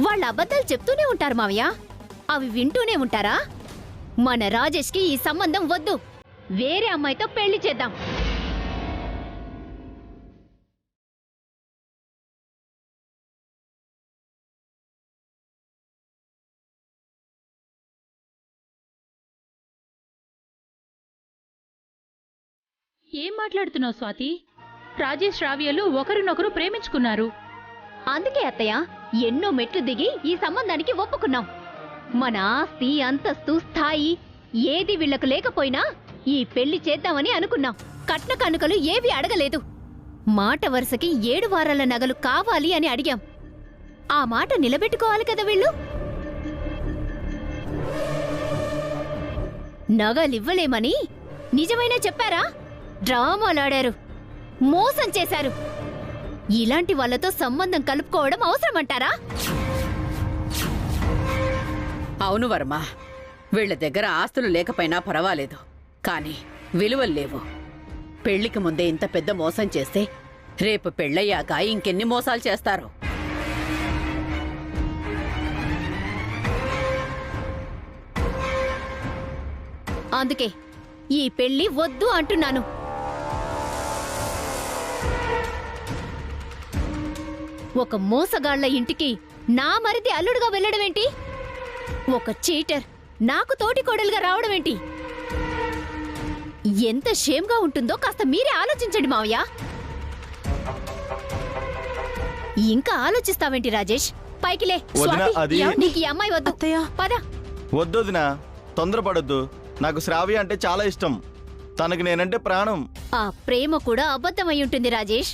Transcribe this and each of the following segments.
వాళ్ళ అబద్ధాలు చెప్తూనే ఉంటారు మావయ్య. అవి వింటూనే ఉంటారా? మన రాజేష్కి ఈ సంబంధం వద్దు. వేరే అమ్మాయితో పెళ్లి చేద్దాం. ఏం మాట్లాడుతున్నావు స్వాతి? రాజేష్ రావ్యలు ఒకరినొకరు ప్రేమించుకున్నారు. అందుకే అత్తయ్య ఎన్నో మెట్లు దిగి ఈ సంబంధానికి ఒప్పుకున్నాం. మన ఆస్తి, అంతస్తు, స్థాయి ఏది వీళ్లకు లేకపోయినా ఈ పెళ్లి చేద్దామని అనుకున్నాం. కట్న కానుకలు ఏవి అడగలేదు. మాట వరుసకి 7 వారాల నగలు కావాలి అని అడిగాం. ఆ మాట నిలబెట్టుకోవాలి కదా వీళ్ళు. నగలివ్వలేమని నిజమైనా చెప్పారా? డ్రామాలాడారు, మోసం చేశారు. ఇలాంటి వాళ్లతో సంబంధం కలుపుకోవడం అవసరమంటారా? అవును వర్మ, వీళ్ల దగ్గర ఆస్తులు లేకపోయినా పర్వాలేదు, కానీ విలువలు లేవు. పెళ్లికి ముందే ఇంత పెద్ద మోసం చేస్తే రేపు పెళ్ళయ్యాక ఇంకెన్ని మోసాలు చేస్తారు? అందుకే ఈ పెళ్లి వద్దు అంటున్నాను. ఒక మోసగాళ్ల ఇంటికి నా మరిది అల్లుడుగా వెళ్లడమేంటి? ఒక చీటర్ నాకు తోటి కోడలుగా రావడమేంటి? ఎంత షేమ్గా ఉంటుందో కాస్త మీరే ఆలోచించండి మావయ్య. ఇంకా ఆలోచిస్తావేంటి రాజేష్? పైకిలే. నీకు ఈ అమ్మాయి వద్దు. పద. వద్దొదినా, తొందరపడొద్దు. నాకు శ్రావ్య అంటే చాలా ఇష్టం. తనకి నేనంటే ప్రాణం. ఆ ప్రేమ కూడా అబద్ధమై ఉంటుంది రాజేష్.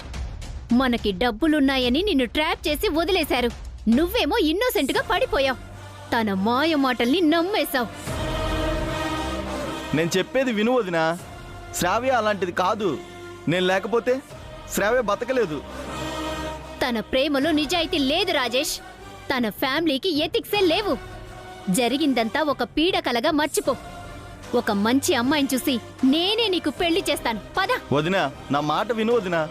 మనకి డబ్బులున్నాయని నిన్ను ట్రాప్ చేసి వదిలేశారు. నువ్వేమో ఇన్నోసెంట్ గా పడిపోయావు. తన మాయ మాటల్ని నమ్మేశావు. నేను చెప్పేది విను వదినా. శ్రావ్య అలాంటిది కాదు. నేను లేకపోతే శ్రావ్య బతకలేదు. తన ప్రేమలో నిజాయితీ లేదు రాజేష్. తన ఫ్యామిలీకి ఎథిక్సే లేవు. జరిగిందంతా ఒక పీడకలగా మర్చిపో. ఒక మంచి అమ్మాయిని చూసి నేనే నీకు పెళ్లి చేస్తాను. పద. వదినా, నా మాట విను వదినా.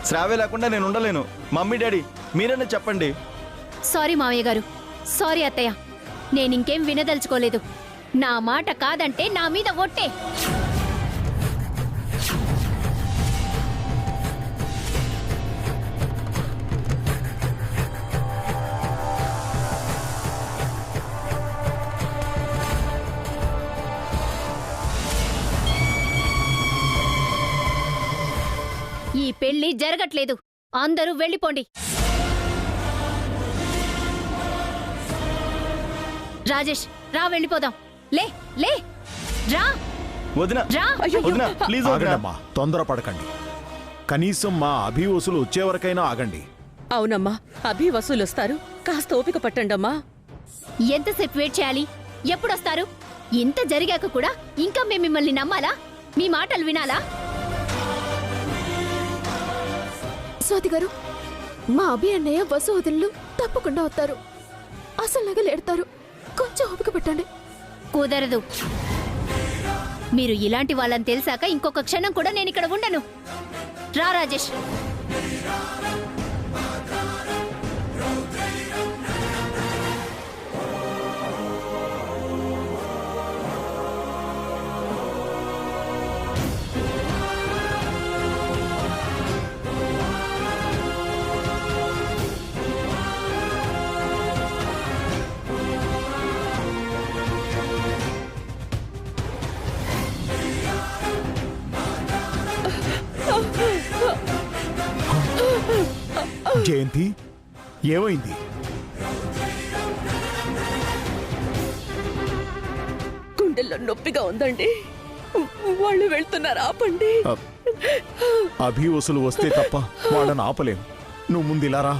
శ్రావ్య లేకుండా నేను ఉండలేను. మమ్మీ డాడీ మీరైనా చెప్పండి. సారీ మావయ్య గారు. సారీ అత్తయ్య. నేనింకేం వినదలుచుకోలేదు. నా మాట కాదంటే నా మీద ఒట్టే. ఈ పెళ్లి జరగట్లేదు. అందరూ వెళ్ళిపోండి. రాజేష్ రా, వెళ్ళిపోదాం. లే లే రా. వదినా, రా. వదినా ప్లీజ్ వదినా. ఆగండమ్మా, తొందరపడకండి. కనీసం మా అభివసులు వచ్చేవరకైనా ఆగండి. అవునమ్మా, అభి వసూలొస్తారు. కాస్త ఓపిక పట్టండమ్మా. ఎంతసేపు వెయిట్ చేయాలి? ఎప్పుడొస్తారు? ఇంత జరిగాక కూడా ఇంకా మేము మిమ్మల్ని నమ్మాలా? మీ మాటలు వినాలా? స్వాతి గారు, మా అభి అన్నయ్య వసు వదినలు తప్పకుండా వస్తారు. అసలు నగలేడతారు. కొంచెం ఓపిక పెట్టండి. కుదరదు. మీరు ఇలాంటి వాళ్ళని తెలిసాక ఇంకొక క్షణం కూడా నేను ఇక్కడ ఉండను. రా రాజేష్. జయంతి, ఏమైంది? గుండెల్లో నొప్పిగా ఉందండి. వాళ్ళు వెళ్తున్నారు, ఆపండి. అభివసులు వస్తే తప్ప వాళ్ళని ఆపలేం. నువ్వు ముందిలారా.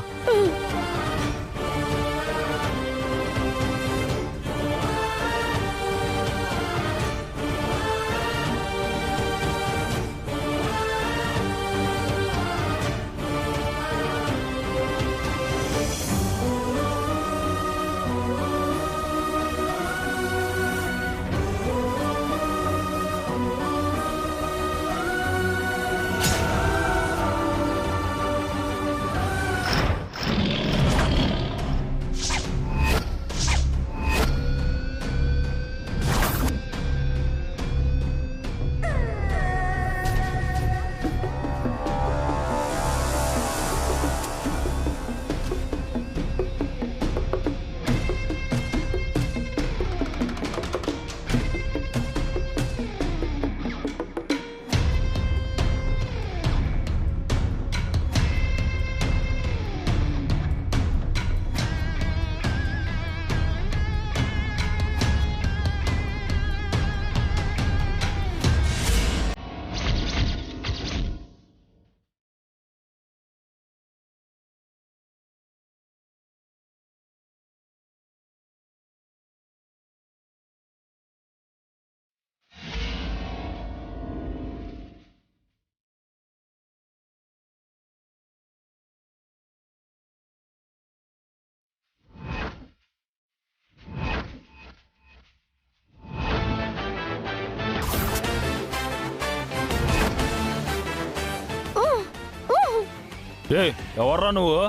ఏ ఎవర్రా నువ్వు?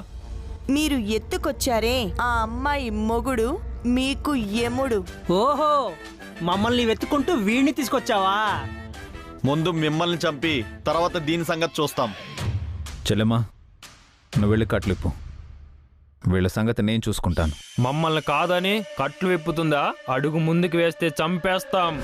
మీరు ఎత్తుకొచ్చారే ఆ అమ్మాయి మొగుడు మీకు యముడు. ఓహో, మమ్మల్ని వెతుక్కుంటూ వీడిని తీసుకొచ్చావా? ముందు మిమ్మల్ని చంపి తర్వాత దీని సంగతి చూస్తాం. చెల్లెమ్మా, నువ్వు వెళ్ళి కట్లిప్పు. వీళ్ళ సంగతి నేను చూసుకుంటాను. మమ్మల్ని కాదని కట్లు విప్పుతుందా? అడుగు ముందుకు వేస్తే చంపేస్తాం.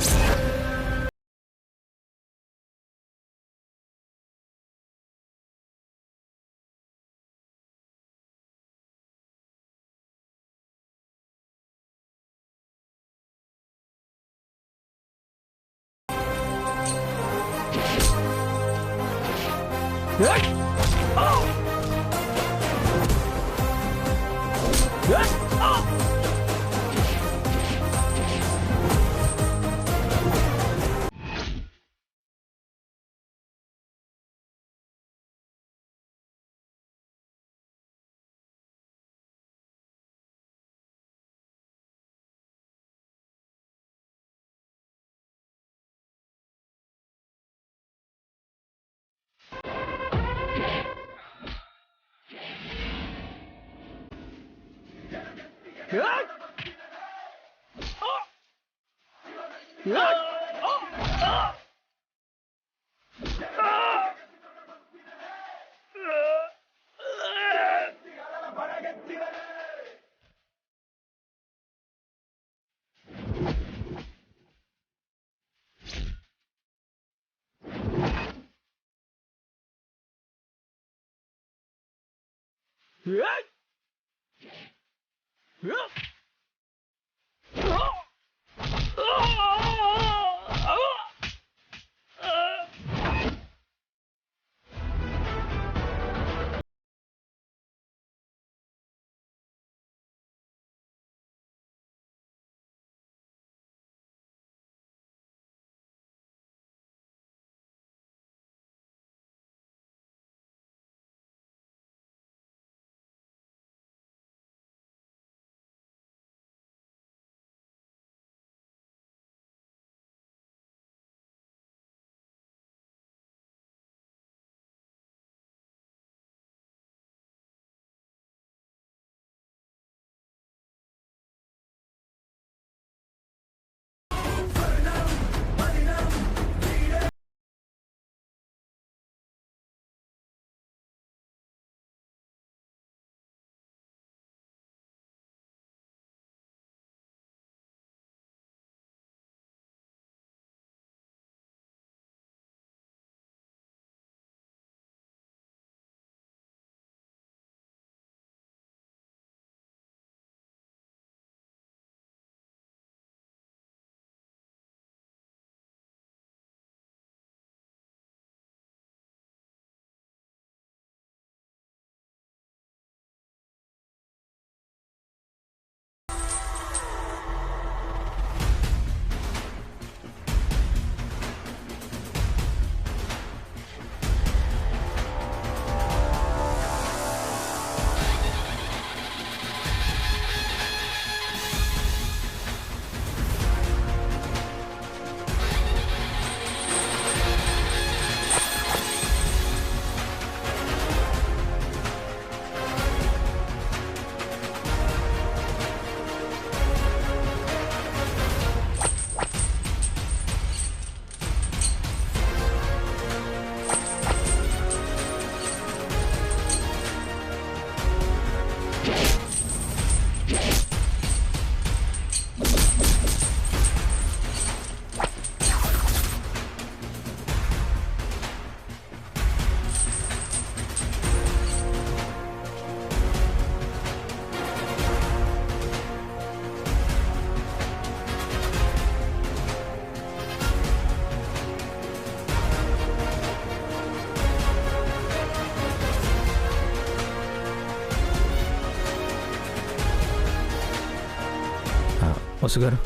వసు గారు,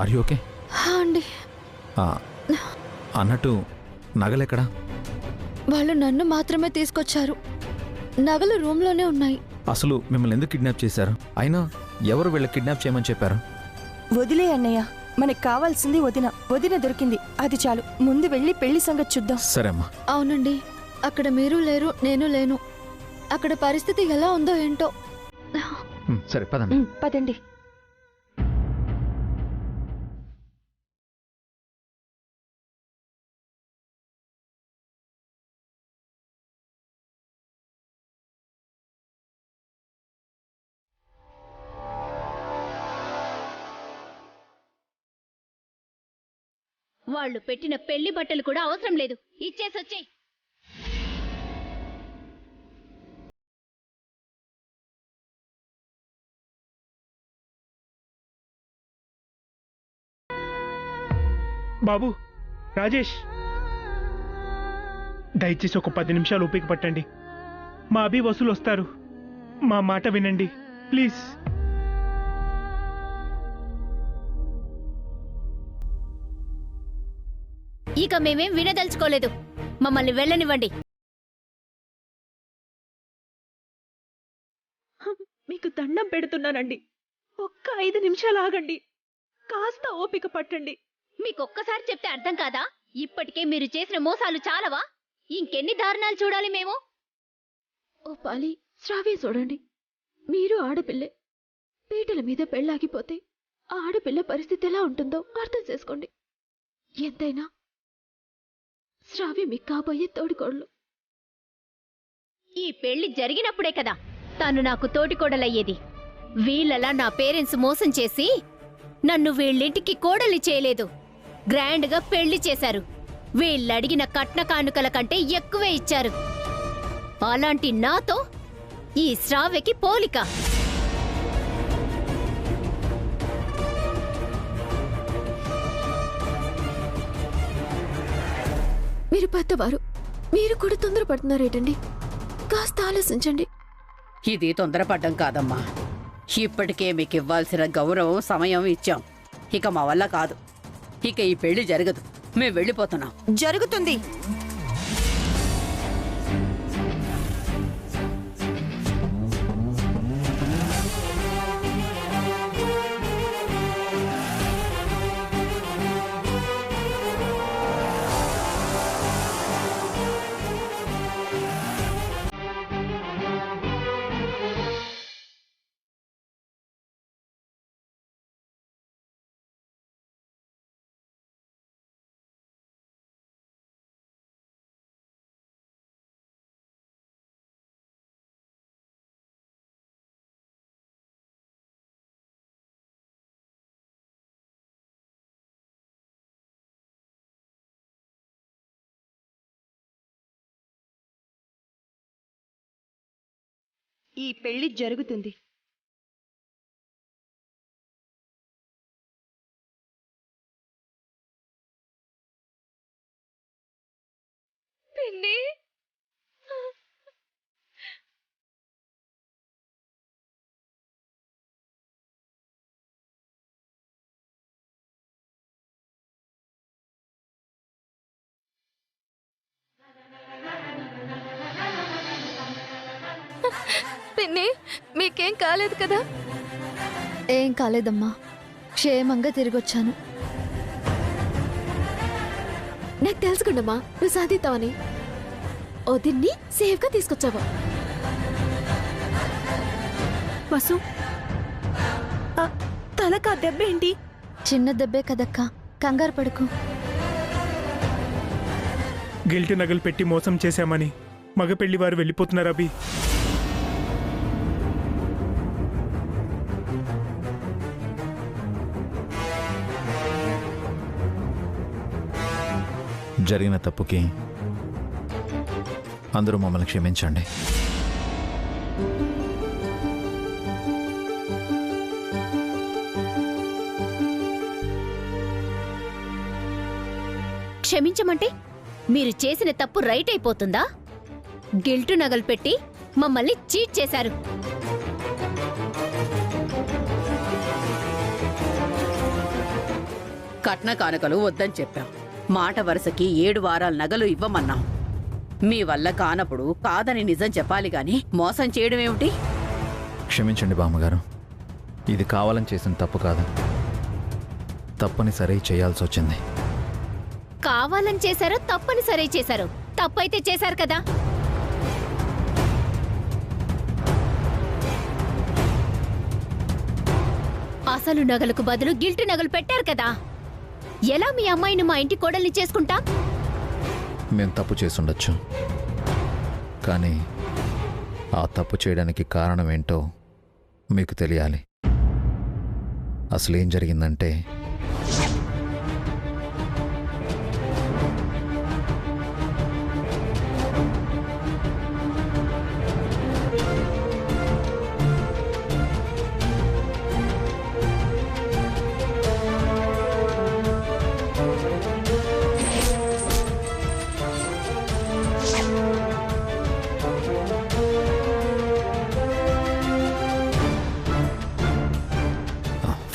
ఆర్ యూ ఓకే? అండి, అన్నట్టు నగలెక్కడా? వాళ్ళు నన్ను మాత్రమే తీసుకొచ్చారు. నగలు రూమ్లోనే ఉన్నాయి. అసలు మిమ్మల్ని ఎందుకు కిడ్నాప్ చేశారు? అయినా ఎవరు వీళ్ళ కిడ్నాప్ చేయమని చెప్పారు? వదిలే అన్నయ్య, మనకు కావాల్సింది వదిన. వదిన దొరికింది, అది చాలు. ముందు వెళ్ళి పెళ్లి సంగతి చూద్దాం. సరే అమ్మా. అవునండి, అక్కడ మీరు లేరు, నేను లేను. అక్కడ పరిస్థితి ఎలా ఉందో ఏంటో. సరే పదండి. పదండి. వాళ్ళు పెట్టిన పెళ్లి బట్టలు కూడా అవసరం లేదు, ఇచ్చేసొచ్చేయ్. బాబు రాజేష్, దయచేసి ఒక 10 నిమిషాలు ఓపిక పట్టండి. మా అభి వసూలు వస్తారు, మా మాట వినండి ప్లీజ్. ఇక మేమేం వినదలుచుకోలేదు, మమ్మల్ని వెళ్ళనివ్వండి. మీకు దండం పెడుతున్నానండి, ఒక్క 5 నిమిషాలు ఆగండి, కాస్త ఓపిక పట్టండి. మీకొక్కసారి చెప్తే అర్థం కాదా? ఇప్పటికే మీరు చేసిన మోసాలు చాలవా? ఇంకెన్ని దారుణాలు చూడాలి మేము? ఓ పాలి, శ్రావ్య చూడండి, మీరు ఆడపిల్లే. పీటల మీద పెళ్ళాగిపోతే ఆ ఆడపిల్ల పరిస్థితి ఎలా ఉంటుందో అర్థం చేసుకోండి. ఎంతైనా శ్రావ్య మీకు కాబోయే తోడికోడలు. ఈ పెళ్లి జరిగినప్పుడే కదా తను నాకు తోటికోడలయ్యేది. వీళ్ళలా నా పేరెంట్స్ మోసం చేసి నన్ను వీళ్ళింటికి కోడలి చేయలేదు, గ్రాండ్గా పెళ్లి చేశారు. వీళ్ళడిగిన కట్న కానుకల కంటే ఎక్కువే ఇచ్చారు. అలాంటి నాతో ఈ శ్రావ్యకి పోలిక. మీరు పెద్దవారు, మీరు కూడా తొందరపడుతున్నారేటండి. కాస్త ఆలోచించండి. ఇది తొందరపడ్డం కాదమ్మా. ఇప్పటికే మీకు ఇవ్వాల్సిన గౌరవం సమయం ఇచ్చాం. ఇక మా వల్ల కాదు. ఇక ఈ పెళ్లి జరగదు. మేము వెళ్ళిపోతున్నాం. జరుగుతుంది. ఈ పెళ్లి జరుగుతుంది. పిన్ని, పిన్ని, మీకేం కాలేదు కదా? ఏం కాలేదమ్మా, క్షేమంగా తిరిగొచ్చాను. నాకు తెలుసుకుండమ్మా, నువ్వు సాధిస్తావని. వదిన్ని సేఫ్గా తీసుకొచ్చావా? వసు, తలకా దెబ్బేంటి? చిన్న దెబ్బే కదక్కా, కంగారు పడుకు. గిల్ట్ నగలు పెట్టి మోసం చేశామని మగ పెళ్లి వారు వెళ్ళిపోతున్నారు అభి. జరిగిన తప్పుకి అందరూ మమ్మల్ని క్షమించండి. క్షమించమంటే మీరు చేసిన తప్పు రైట్ అయిపోతుందా? గిల్టు నగలు పెట్టి మమ్మల్ని చీట్ చేశారు. కట్న కానుకలు వద్దని చెప్పాం. మాట వరుసకి 7 వారాల నగలు ఇవ్వమన్నాం. మీ వల్ల కానప్పుడు కాదని నిజం చెప్పాలి గాని మోసం చేయడం ఏమిటి? క్షమించండి బామ్మగారు, ఇది కావాలని చేసిన తప్పు కాదు, తప్పనిసరి చేయాల్సి వచ్చింది. కావాలని చేశారో తప్పనిసరి చేశారు. తప్పైతే చేశారు కదా. అసలు నగలకు బదులు గిల్ట్ నగలు పెట్టారు కదా. ఎలా మీ అమ్మాయిని మా ఇంటి కోడల్ని చేసుకుంటా? మేము తప్పు చేసుండొచ్చు, కానీ ఆ తప్పు చేయడానికి కారణం ఏంటో మీకు తెలియాలి. అసలేం జరిగిందంటే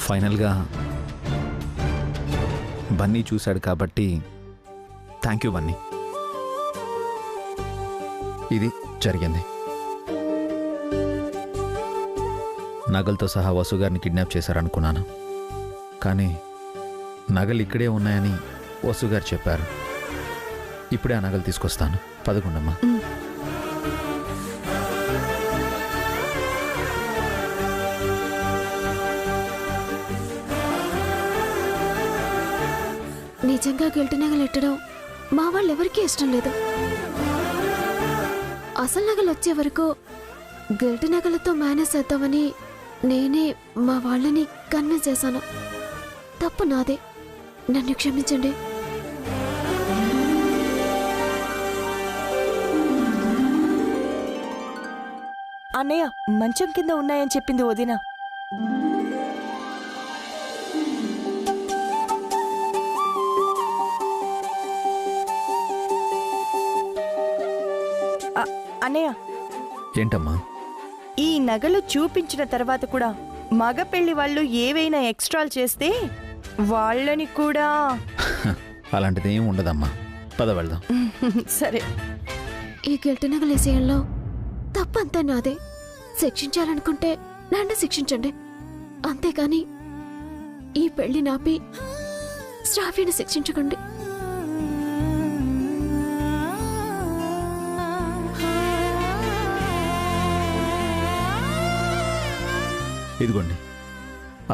ఫైనల్గా బన్నీ చూశాడు కాబట్టి థ్యాంక్ యూ బన్నీ. ఇది జరిగింది. నగలతో సహా వసు గారిని కిడ్నాప్ చేశారనుకున్నాను, కానీ నగలు ఇక్కడే ఉన్నాయని వసు గారు చెప్పారు. ఇప్పుడే ఆ నగలు తీసుకొస్తాను. పదకొండమ్మా. నిజంగా గిల్ట్ నగలు ఎట్టడం మా వాళ్ళెవరికీ ఇష్టం లేదు. అసలు నగలు వచ్చే వరకు గిల్ట్ నగలతో మేనేజ్ చేద్దామని నేనే మా వాళ్ళని కన్విన్స్ చేశాను. తప్పు నాదే, నన్ను క్షమించండి. అన్నయ్య మంచం కింద ఉన్నాయని చెప్పింది వదిన. అన్నయ్య, ఏంటమ్మా? ఈ నగలు చూపించిన తర్వాత కూడా మగ పెళ్లి వాళ్ళు ఏవైనా ఎక్స్ట్రాలు చేస్తే వాళ్ళని కూడా అలాంటిది ఏం ఉండదమ్మా. పద వెళ్దాం. సరే. ఈ గిల్ట్ నగలు విషయంలో తప్పంతా నాదే. శిక్షించాలనుకుంటే నన్ను శిక్షించండి, అంతేగాని ఈ పెళ్లి నాపి శ్రావ్యని శిక్షించకండి. ఇదిగోండి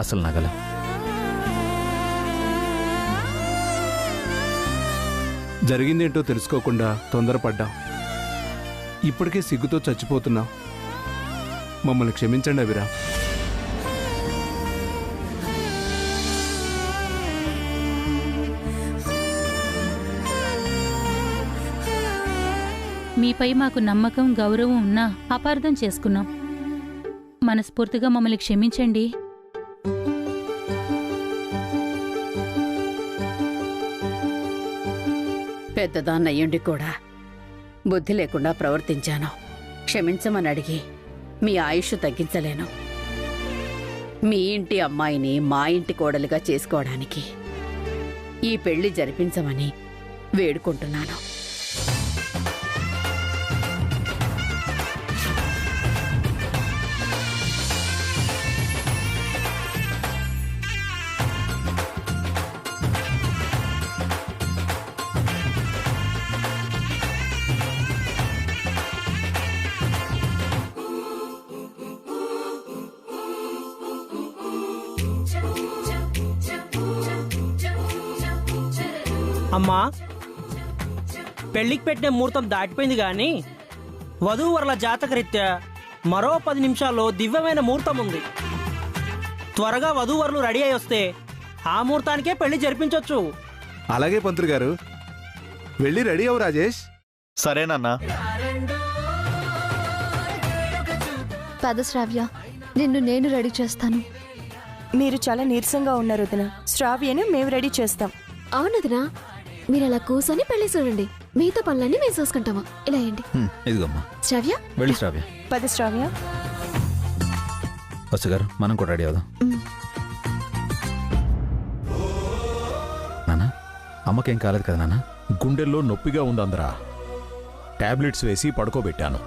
అసలు నగల. జరిగిందేంటో తెలుసుకోకుండా తొందరపడ్డాం. ఇప్పటికే సిగ్గుతో చచ్చిపోతున్నాం. మమ్మల్ని క్షమించండి అభిరా. మీపై మాకు నమ్మకం, గౌరవం ఉన్నా అపార్థం చేసుకున్నాం. మనస్ఫూర్తిగా మమ్మల్ని క్షమించండి. పెద్దదాన్నయ్యుండి కూడా బుద్ధి లేకుండా ప్రవర్తించాను. క్షమించమని అడిగి మీ ఆయుష్ తగ్గించలేను. మీ ఇంటి అమ్మాయిని మా ఇంటి కోడలిగా చేసుకోవడానికి ఈ పెళ్లి జరిపించమని వేడుకుంటున్నాను. అమ్మా, పెళ్లికి పెట్టిన ముహూర్తం దాటిపోయింది కానీ వధూవరుల జాతకరీత్యా మరో 10 నిమిషాల్లో దివ్యమైన ముహూర్తం ఉంది. త్వరగా వధూవరులు రెడీ అయి వస్తే ఆ ముహూర్తానికే పెళ్లి జరిపించవచ్చు. అలాగే పంతులు గారు, వెళ్ళి రెడీ అవు రాజేష్. సరేనన్నా. పద శ్రావ్య, నిన్ను నేను రెడీ చేస్తాను. మీరు చాలా నీరసంగా ఉన్నారు వదిన. శ్రావ్యను మేము రెడీ చేస్తాం. అవునదినా, మీరు అలా కూర్చొని పెళ్లి చూడండి. మిగతా పనులన్నీ మేము చూసుకుంటామా. ఇలా అయ్యండి. ఇదిగోమ్మా. శ్రావ్య వెళ్ళి శ్రావ్య. పద శ్రావ్య. వసు గారు, మనం కూడా రెడీ అవుదాం. నాన్న, అమ్మకేం కాలేదు కదా నాన్న? గుండెల్లో నొప్పిగా ఉందందరా. టాబ్లెట్స్ వేసి పడుకోబెట్టాను.